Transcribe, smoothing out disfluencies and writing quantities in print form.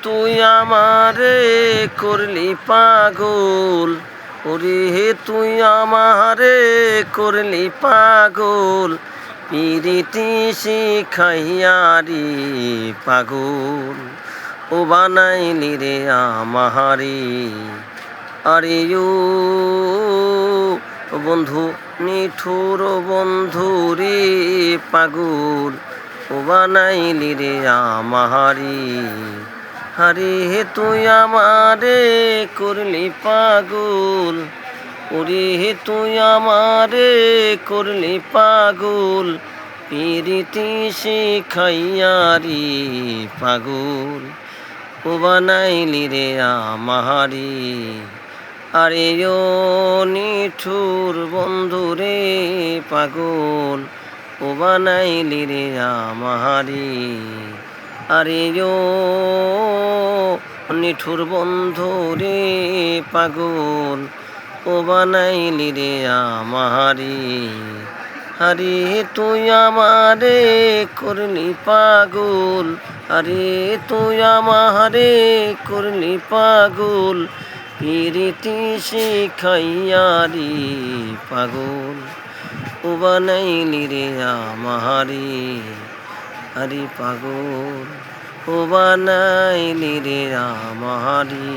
তুই আমারে করলি পাগল, ওরে হে তুই আমারে করলি পাগল, পিরিতি শিখাইয়া রে পাগল, ও বানাইলি রে আমারে। আরে ও বন্ধু নিঠুর বন্ধু রে পাগল, ও বানাইলি রে আমারে। আরে হে তুই আমারে করলি পাগল, ওরে হে তুই আমারে করলি পাগল, পিরিতি শিখাইয়া রে পাগল, ও বানাইলি রে আমারে। আরে ও নিঠুর বন্ধু রে পাগল, ও বানাইলি রে আমারে। আরে ও নিঠুর বন্ধু রে পাগল, ও বানাইলি রে আমারে। আরে তুই আমারে করলি পাগল, আরে তুই আমারে করলি পাগল, পিরিতি শিখাইয়া রে পাগল, ও বানাইলি রে আমারে। আরে পাগল, ও বানাইলি রে আমারে।